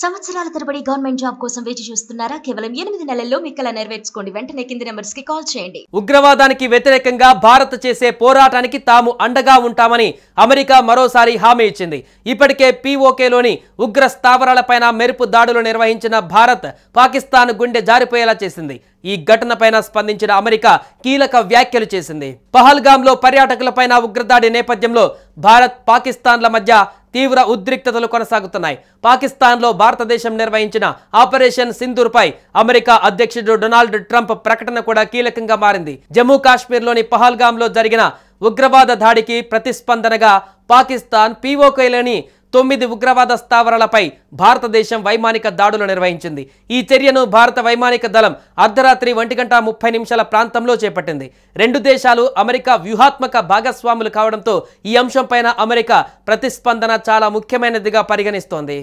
సంవత్సరాల తరబడి government job కోసం వేచి చూస్తున్నారా? కేవలం 8 నెలల్లో మీ కల నెరవేర్చుకోండి. వెంటనే కింది నంబర్స్ కి కాల్ చేయండి. ఉగ్రవాదానికి వ్యతిరేకంగా భారత్ చేసే పోరాటానికి తాము అండగా ఉంటామని అమెరికా మరోసారి హామీ ఇచ్చింది. ఇప్పటికే పీఓకేలోని ఉగ్ర స్థావరాలపైన మెరుపు దాడులు నిర్వహించిన భారత్ పాకిస్తాన్ గుండె జారిపోయేలా చేసింది. ఈ ఘటనపైన స్పందించిన అమెరికా కీలక వ్యాఖ్యలు చేసింది. పహల్గామ్లో పర్యాటకులపైన ఉగ్రదాడి నేపథ్యంలో భారత్ పాకిస్తాన్ల మధ్య తీవ్ర ఉద్రిక్తతలు కొనసాగుతున్నాయి. పాకిస్తాన్లో భారతదేశం నిర్వహించిన ఆపరేషన్ సింధూర్పై అమెరికా అధ్యక్షుడు డొనాల్డ్ ట్రంప్ ప్రకటన కూడా కీలకంగా మారింది. జమ్మూ కాశ్మీర్లోని పహల్గామ్లో జరిగిన ఉగ్రవాద దాడికి ప్రతిస్పందనగా పాకిస్తాన్ పీఓకేలోని 9 ఉగ్రవాద స్థావరాలపై భారతదేశం వైమానిక దాడులు నిర్వహించింది. ఈ చర్యను భారత వైమానిక దళం అర్ధరాత్రి 1:30 ప్రాంతంలో చేపట్టింది. రెండు దేశాలు అమెరికా వ్యూహాత్మక భాగస్వాములు కావడంతో ఈ అంశంపైన అమెరికా ప్రతిస్పందన చాలా ముఖ్యమైనదిగా పరిగణిస్తోంది.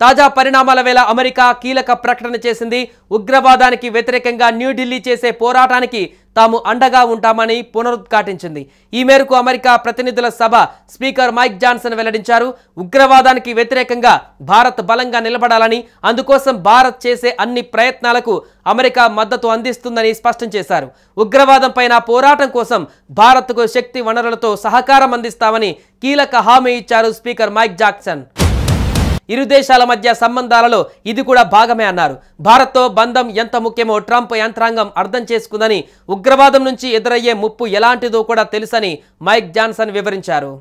తాజా పరిణామాల వేళ అమెరికా కీలక ప్రకటన చేసింది. ఉగ్రవాదానికి వ్యతిరేకంగా న్యూఢిల్లీ చేసే పోరాటానికి తాము అండగా ఉంటామని పునరుద్ఘాటించింది. ఈ మేరకు అమెరికా ప్రతినిధుల సభ స్పీకర్ మైక్ జాన్సన్ వెల్లడించారు. ఉగ్రవాదానికి వ్యతిరేకంగా భారత్ బలంగా నిలబడాలని, అందుకోసం భారత్ చేసే అన్ని ప్రయత్నాలకు అమెరికా మద్దతు అందిస్తుందని స్పష్టం చేశారు. ఉగ్రవాదం పైన పోరాటం కోసం భారత్కు శక్తి వనరులతో సహకారం అందిస్తామని కీలక హామీ ఇచ్చారు స్పీకర్ మైక్ జాన్సన్. ఇరు దేశాల మధ్య సంబంధాలలో ఇది కూడా భాగమే అన్నారు. భారత్తో బంధం ఎంత ముఖ్యమో ట్రంప్ యంత్రాంగం అర్థం చేసుకుందని, ఉగ్రవాదం నుంచి ఎదురయ్యే ముప్పు ఎలాంటిదో కూడా తెలుసని మైక్ జాన్సన్ వివరించారు.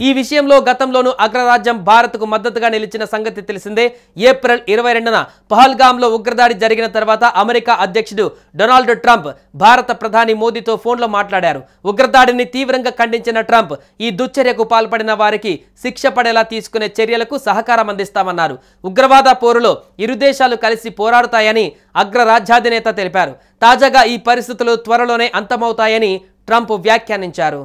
ఈ విషయంలో గతంలోనూ అగ్రరాజ్యం భారత్కు మద్దతుగా నిలిచిన సంగతి తెలిసిందే. ఏప్రిల్ 22న పహల్గామ్లో ఉగ్రదాడి జరిగిన తర్వాత అమెరికా అధ్యక్షుడు డొనాల్డ్ ట్రంప్ భారత ప్రధాని మోదీతో ఫోన్లో మాట్లాడారు. ఉగ్రదాడిని తీవ్రంగా ఖండించిన ట్రంప్ ఈ దుశ్చర్యకు పాల్పడిన వారికి శిక్ష పడేలా తీసుకునే చర్యలకు సహకారం అందిస్తామన్నారు. ఉగ్రవాద పోరులో ఇరు దేశాలు కలిసి పోరాడుతాయని అగ్రరాజ్యాధినేత తెలిపారు. తాజాగా ఈ పరిస్థితులు త్వరలోనే అంతమవుతాయని ట్రంప్ వ్యాఖ్యానించారు.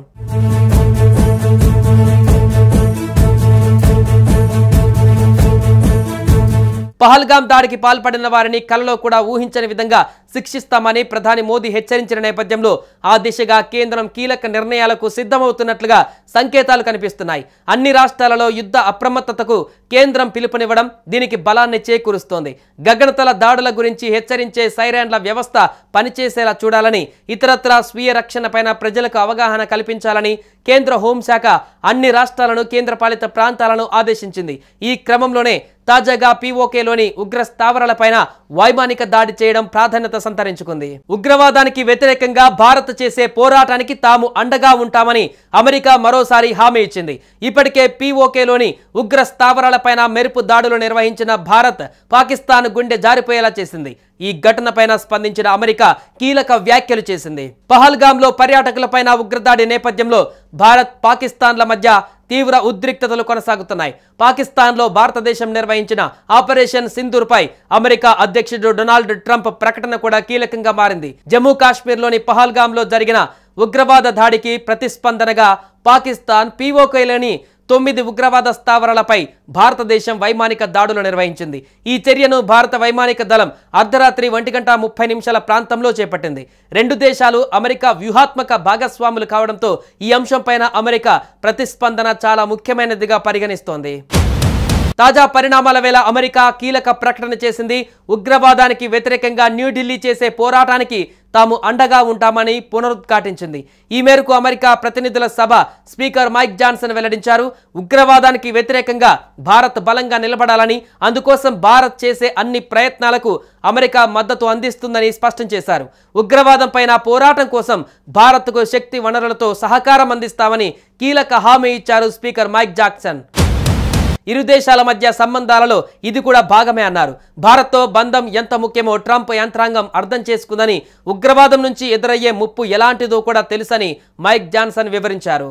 పహల్గామ్ దాడికి పాల్పడిన వారిని కలలో కూడా ఊహించని విధంగా శిక్షిస్తామని ప్రధాని మోదీ హెచ్చరించిన నేపథ్యంలో ఆ దిశగా కేంద్రం కీలక నిర్ణయాలకు సిద్ధమవుతున్నట్లుగా సంకేతాలు కనిపిస్తున్నాయి. అన్ని రాష్ట్రాలలో యుద్ధ అప్రమత్తతకు కేంద్రం పిలుపునివ్వడం దీనికి బలాన్ని చేకూరుస్తోంది. గగనతల దాడుల గురించి హెచ్చరించే సైరన్ల వ్యవస్థ పనిచేసేలా చూడాలని, ఇతరత్రా స్వీయ రక్షణపైన ప్రజలకు అవగాహన కల్పించాలని కేంద్ర హోంశాఖ అన్ని రాష్ట్రాలను, కేంద్రపాలిత ప్రాంతాలను ఆదేశించింది. ఈ క్రమంలోనే తాజాగా పీఓకేలోని ఉగ్ర స్థావరాలపైన వైమానిక దాడి చేయడం ప్రాధాన్యత సంతరించుకుంది. ఉగ్రవాదానికి వ్యతిరేకంగా భారత్ చేసే పోరాటానికి తాము అండగా ఉంటామని అమెరికా మరోసారి హామీ ఇచ్చింది. ఇప్పటికే పీఓకేలోని ఉగ్ర స్థావరాలపైన మెరుపు దాడులు నిర్వహించిన భారత్ పాకిస్తాన్ గుండె జారిపోయేలా చేసింది. ఈ ఘటనపైన స్పందించిన అమెరికా కీలక వ్యాఖ్యలు చేసింది. పహల్గామ్లో పర్యాటకులపైన ఉగ్రదాడి నేపథ్యంలో భారత్ పాకిస్తాన్ల మధ్య తీవ్ర ఉద్రిక్తతలు కొనసాగుతున్నాయి. పాకిస్తాన్లో భారతదేశం నిర్వహించిన ఆపరేషన్ సింధూర్పై అమెరికా అధ్యక్షుడు డొనాల్డ్ ట్రంప్ ప్రకటన కూడా కీలకంగా మారింది. జమ్మూ కాశ్మీర్లోని పహల్గామ్లో జరిగిన ఉగ్రవాద దాడికి ప్రతిస్పందనగా పాకిస్తాన్ పీఓకేలోని 9 ఉగ్రవాద స్థావరాలపై భారతదేశం వైమానిక దాడులు నిర్వహించింది. ఈ చర్యను భారత వైమానిక దళం అర్ధరాత్రి 1:30 ప్రాంతంలో చేపట్టింది. రెండు దేశాలు అమెరికా వ్యూహాత్మక భాగస్వాములు కావడంతో ఈ అంశంపైన అమెరికా ప్రతిస్పందన చాలా ముఖ్యమైనదిగా పరిగణిస్తోంది. తాజా పరిణామాల వేళ అమెరికా కీలక ప్రకటన చేసింది. ఉగ్రవాదానికి వ్యతిరేకంగా న్యూఢిల్లీ చేసే పోరాటానికి తాము అండగా ఉంటామని పునరుద్ఘాటించింది. ఈ మేరకు అమెరికా ప్రతినిధుల సభ స్పీకర్ మైక్ జాన్సన్ వెల్లడించారు. ఉగ్రవాదానికి వ్యతిరేకంగా భారత్ బలంగా నిలబడాలని, అందుకోసం భారత్ చేసే అన్ని ప్రయత్నాలకు అమెరికా మద్దతు అందిస్తుందని స్పష్టం చేశారు. ఉగ్రవాదం పైన పోరాటం కోసం భారత్కు శక్తి వనరులతో సహకారం అందిస్తామని కీలక హామీ ఇచ్చారు స్పీకర్ మైక్ జాన్సన్. ఇరు దేశాల మధ్య సంబంధాలలో ఇది కూడా భాగమే అన్నారు. భారత్తో బంధం ఎంత ముఖ్యమో ట్రంప్ యంత్రాంగం అర్థం చేసుకుందని, ఉగ్రవాదం నుంచి ఎదురయ్యే ముప్పు ఎలాంటిదో కూడా తెలుసని మైక్ జాన్సన్ వివరించారు.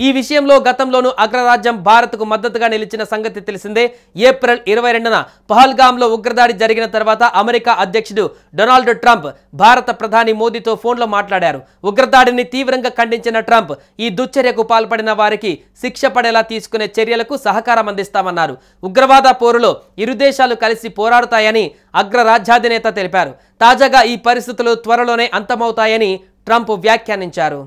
ఈ ఈ విషయంలో గతంలోనూ అగ్రరాజ్యం భారత్కు మద్దతుగా నిలిచిన సంగతి తెలిసిందే. ఏప్రిల్ 22న పహల్గామ్లో ఉగ్రదాడి జరిగిన తర్వాత అమెరికా అధ్యక్షుడు డొనాల్డ్ ట్రంప్ భారత ప్రధాని మోదీతో ఫోన్లో మాట్లాడారు. ఉగ్రదాడిని తీవ్రంగా ఖండించిన ట్రంప్ ఈ దుశ్చర్యకు పాల్పడిన వారికి శిక్ష పడేలా తీసుకునే చర్యలకు సహకారం అందిస్తామన్నారు. ఉగ్రవాద పోరులో ఇరు దేశాలు కలిసి పోరాడుతాయని అగ్రరాజ్యాధినేత తెలిపారు. తాజాగా ఈ పరిస్థితులు త్వరలోనే అంతమవుతాయని ట్రంప్ వ్యాఖ్యానించారు.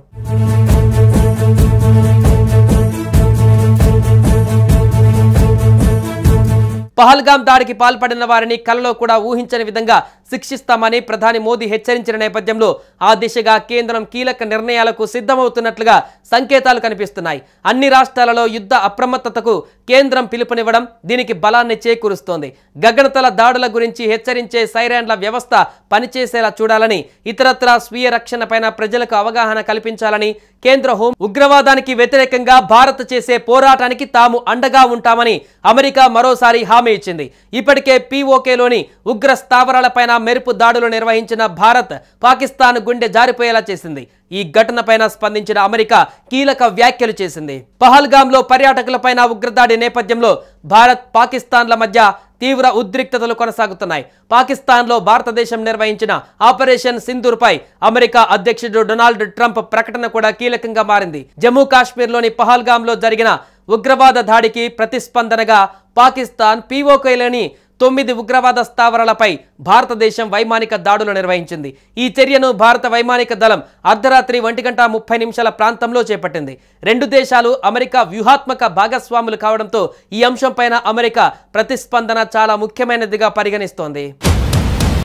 పహల్గామ్ దాడికి పాల్పడిన వారిని కలలో కూడా ఊహించని విధంగా శిక్షిస్తామని ప్రధాని మోదీ హెచ్చరించిన నేపథ్యంలో ఆ దిశగా కేంద్రం కీలక నిర్ణయాలకు సిద్ధమవుతున్నట్లుగా సంకేతాలు కనిపిస్తున్నాయి. అన్ని రాష్ట్రాలలో యుద్ధ అప్రమత్తతకు కేంద్రం పిలుపునివ్వడం దీనికి బలాన్ని చేకూరుస్తోంది. గగనతల దాడుల గురించి హెచ్చరించే సైరన్ల వ్యవస్థ పనిచేసేలా చూడాలని, ఇతరత్రా స్వీయ రక్షణపైన ప్రజలకు అవగాహన కల్పించాలని కేంద్ర హోం ఉగ్రవాదానికి వ్యతిరేకంగా భారత్ చేసే పోరాటానికి తాము అండగా ఉంటామని అమెరికా మరోసారి హామీ ఇచ్చింది. ఇప్పటికే POKలోని ఉగ్ర స్థావరాలపైన మెరుపు దాడులు నిర్వహించిన భారత్ పాకిస్తాన్ గుండె జారిపోయేలా చేసింది. ఈ ఘటనపైన స్పందించిన అమెరికా కీలక వ్యాఖ్యలు చేసింది. పహల్గామ్లో పర్యాటకులపైన ఉగ్రదాడి నేపథ్యంలో భారత్ పాకిస్తాన్ల మధ్య తీవ్ర ఉద్రిక్తతలు కొనసాగుతున్నాయి. పాకిస్తాన్లో భారతదేశం నిర్వహించిన ఆపరేషన్ సింధూర్పై అమెరికా అధ్యక్షుడు డొనాల్డ్ ట్రంప్ ప్రకటన కూడా కీలకంగా మారింది. జమ్మూ కాశ్మీర్లోని పహల్గామ్లో జరిగిన ఉగ్రవాద దాడికి ప్రతిస్పందనగా పాకిస్తాన్ POKలోని 9 ఉగ్రవాద స్థావరాలపై భారతదేశం వైమానిక దాడులు నిర్వహించింది. ఈ చర్యను భారత వైమానిక దళం అర్ధరాత్రి 1:30 ప్రాంతంలో చేపట్టింది. రెండు దేశాలు అమెరికా వ్యూహాత్మక భాగస్వాములు కావడంతో ఈ అంశంపైన అమెరికా ప్రతిస్పందన చాలా ముఖ్యమైనదిగా పరిగణిస్తోంది.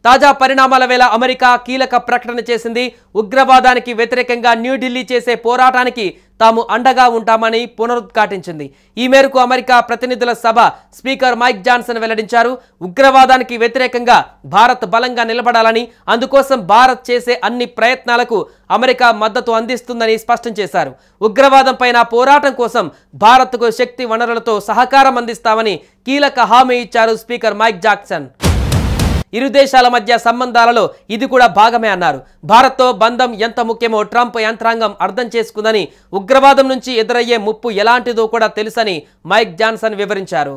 తాజా పరిణామాల వేళ అమెరికా కీలక ప్రకటన చేసింది. ఉగ్రవాదానికి వ్యతిరేకంగా న్యూఢిల్లీ చేసే పోరాటానికి తాము అండగా ఉంటామని పునరుద్ఘాటించింది. ఈ మేరకు అమెరికా ప్రతినిధుల సభ స్పీకర్ మైక్ జాన్సన్ వెల్లడించారు. ఉగ్రవాదానికి వ్యతిరేకంగా భారత్ బలంగా నిలబడాలని, అందుకోసం భారత్ చేసే అన్ని ప్రయత్నాలకు అమెరికా మద్దతు అందిస్తుందని స్పష్టం చేశారు. ఉగ్రవాదం పైన పోరాటం కోసం భారత్కు శక్తి వనరులతో సహకారం అందిస్తామని కీలక హామీ ఇచ్చారు స్పీకర్ మైక్ జాన్సన్. ఇరు దేశాల మధ్య సంబంధాలలో ఇది కూడా భాగమే అన్నారు. భారత్తో బంధం ఎంత ముఖ్యమో ట్రంప్ యంత్రాంగం అర్థం చేసుకుందని, ఉగ్రవాదం నుంచి ఎదురయ్యే ముప్పు ఎలాంటిదో కూడా తెలుసని మైక్ జాన్సన్ వివరించారు.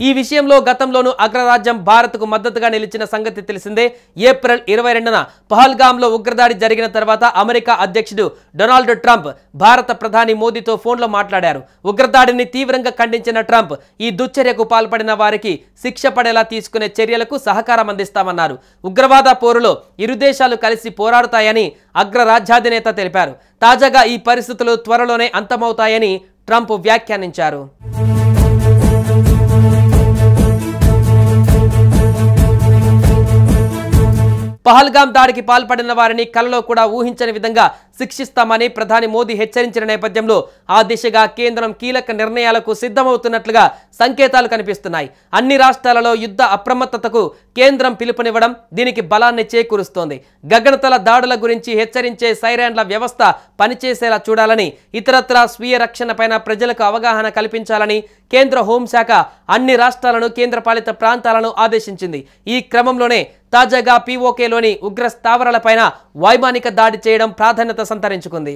ఈ విషయంలో గతంలోనూ అగ్రరాజ్యం భారత్కు మద్దతుగా నిలిచిన సంగతి తెలిసిందే. ఏప్రిల్ 22న పహల్గామ్లో ఉగ్రదాడి జరిగిన తర్వాత అమెరికా అధ్యక్షుడు డొనాల్డ్ ట్రంప్ భారత ప్రధాని మోదీతో ఫోన్లో మాట్లాడారు. ఉగ్రదాడిని తీవ్రంగా ఖండించిన ట్రంప్ ఈ దుశ్చర్యకు పాల్పడిన వారికి శిక్ష పడేలా తీసుకునే చర్యలకు సహకారం అందిస్తామన్నారు. ఉగ్రవాద పోరులో ఇరు దేశాలు కలిసి పోరాడుతాయని అగ్రరాజ్యాధినేత తెలిపారు. తాజాగా ఈ పరిస్థితులు త్వరలోనే అంతమవుతాయని ట్రంప్ వ్యాఖ్యానించారు. పహల్గామ్ దాడికి పాల్పడిన వారిని కలలో కూడా ఊహించని విధంగా శిక్షిస్తామని ప్రధాని మోదీ హెచ్చరించిన నేపథ్యంలో ఆ దిశగా కేంద్రం కీలక నిర్ణయాలకు సిద్ధమవుతున్నట్లుగా సంకేతాలు కనిపిస్తున్నాయి. అన్ని రాష్ట్రాలలో యుద్ధ అప్రమత్తతకు కేంద్రం పిలుపునివ్వడం దీనికి బలాన్ని చేకూరుస్తోంది. గగనతల దాడుల గురించి హెచ్చరించే సైరన్ల వ్యవస్థ పనిచేసేలా చూడాలని, ఇతరత్రా స్వీయ రక్షణపైన ప్రజలకు అవగాహన కల్పించాలని కేంద్ర హోంశాఖ అన్ని రాష్ట్రాలను, కేంద్రపాలిత ప్రాంతాలను ఆదేశించింది. ఈ క్రమంలోనే తాజాగా POKలోని ఉగ్ర స్థావరాలపైన వైమానిక దాడి చేయడం ప్రాధాన్యత సంతరించుకుంది.